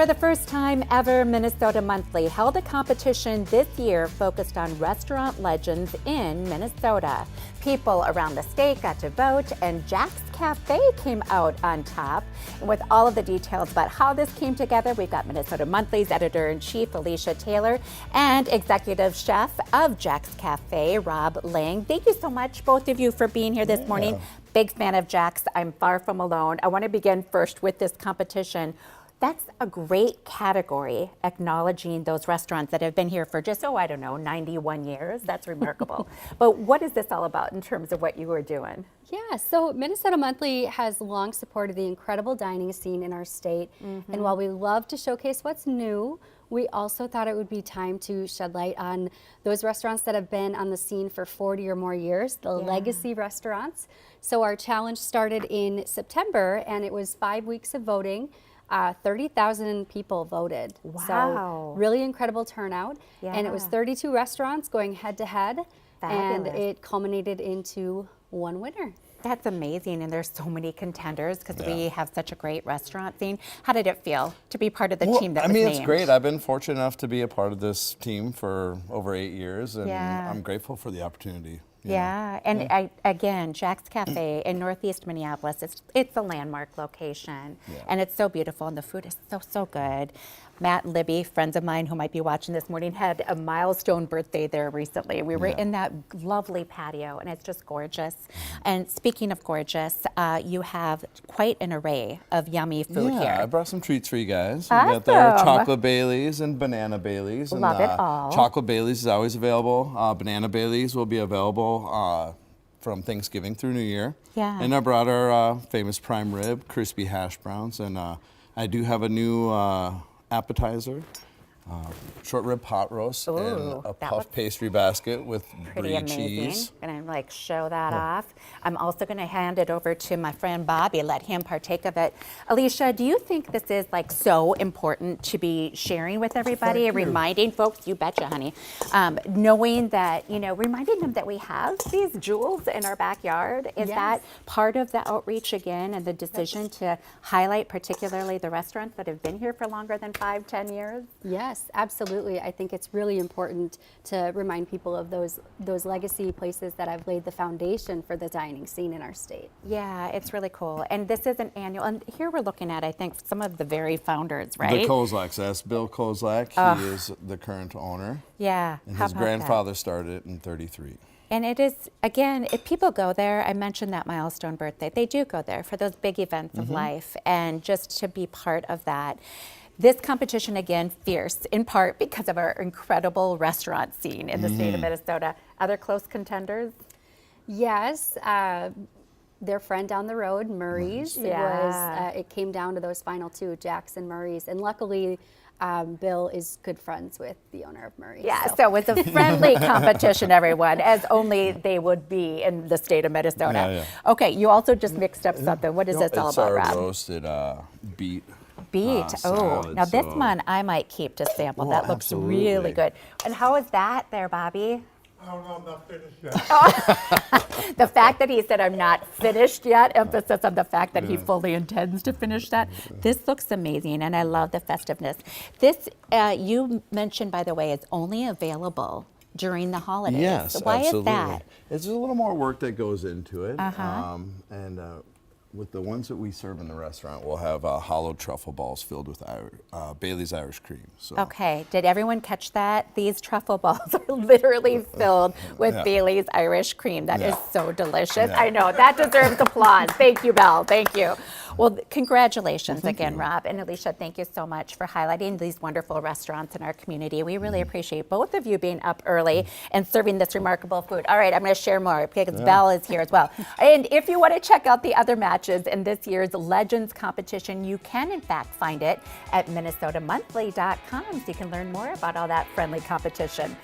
For the first time ever, Minnesota Monthly held a competition this year focused on restaurant legends in Minnesota. People around the state got to vote, and Jack's Café came out on top. And with all of the details about how this came together, we've got Minnesota Monthly's editor-in-chief, Alicia Taylor, and executive chef of Jack's Café, Rob Lang. Thank you so much, both of you, for being here this morning. Big fan of Jack's. I'm far from alone. I want to begin first with this competition. That's a great category, acknowledging those restaurants that have been here for just, 91 years. That's remarkable. But what is this all about in terms of what you were doing? Yeah, so Minnesota Monthly has long supported the incredible dining scene in our state. And while we love to showcase what's new, we also thought it would be time to shed light on those restaurants that have been on the scene for 40 or more years, the legacy restaurants. So our challenge started in September, and it was 5 weeks of voting. 30,000 people voted. Wow. So really incredible turnout. Yeah. And it was 32 restaurants going head to head. Fabulous. And it culminated into one winner. That's amazing, and there's so many contenders because we have such a great restaurant scene. How did it feel to be part of the team that was named? It's great. I've been fortunate enough to be a part of this team for over 8 years, and I'm grateful for the opportunity. Again, Jack's Café in Northeast Minneapolis, it's a landmark location, and it's so beautiful, and the food is so good. Matt and Libby, friends of mine who might be watching this morning, had a milestone birthday there recently. We were in that lovely patio, and it's just gorgeous. And speaking of gorgeous, you have quite an array of yummy food here. Yeah, I brought some treats for you guys. Awesome. We got their chocolate Baileys and banana Baileys. Love it all. Chocolate Baileys is always available. Banana Baileys will be available from Thanksgiving through New Year. Yeah. And I brought our famous prime rib, crispy hash browns, and I do have a new appetizer, short rib pot roast, and a puff pastry basket with brie cheese. And I'm like, show that off. I'm also going to hand it over to my friend Bobby, let him partake of it. Alicia, do you think this is like so important to be sharing with everybody, reminding folks, you betcha, honey, knowing that, reminding them that we have these jewels in our backyard? Is that part of the outreach again and the decision to highlight particularly the restaurants that have been here for longer than 5-10 years? Yes, absolutely. I think it's really important to remind people of those legacy places that have laid the foundation for the dining scene in our state. Yeah, it's really cool. And this is an annual, and here we're looking at, I think, some of the very founders, right? The Kozlaks, that's Bill Kozlak. He is the current owner. Yeah. And his grandfather started it in '33. And it is, again, if people go there, I mentioned that milestone birthday, they do go there for those big events of life, and just to be part of that. This competition, again, fierce, in part because of our incredible restaurant scene in the state of Minnesota. Other close contenders? Yes, their friend down the road, Murray's. It came down to those final two, Jack's and Murray's, and luckily Bill is good friends with the owner of Murray's. Yeah, so it's a friendly competition, everyone, as only they would be in the state of Minnesota. Okay, you also just mixed up something. What is this all about, Rob? It's our roasted beet. Salad, now this one I might keep to sample. That looks really good. And how is that there, Bobby? I don't know, I'm not finished yet. The fact that he said I'm not finished yet, emphasis on the fact that he fully intends to finish that. This looks amazing, and I love the festiveness. This, you mentioned, by the way, is only available during the holidays. Yes, Why absolutely. is that? It's a little more work that goes into it. With the ones that we serve in the restaurant, we'll have hollowed truffle balls filled with Bailey's Irish cream. So. Okay, did everyone catch that? These truffle balls are literally filled with Bailey's Irish cream. That is so delicious. I know, that deserves applause. Thank you, Belle, thank you. Well, congratulations again, Rob and Alicia. Thank you so much for highlighting these wonderful restaurants in our community. We really appreciate both of you being up early and serving this remarkable food. All right, I'm going to share more because Belle is here as well. And if you want to check out the other matches in this year's Legends competition, you can in fact find it at minnesotamonthly.com, so you can learn more about all that friendly competition.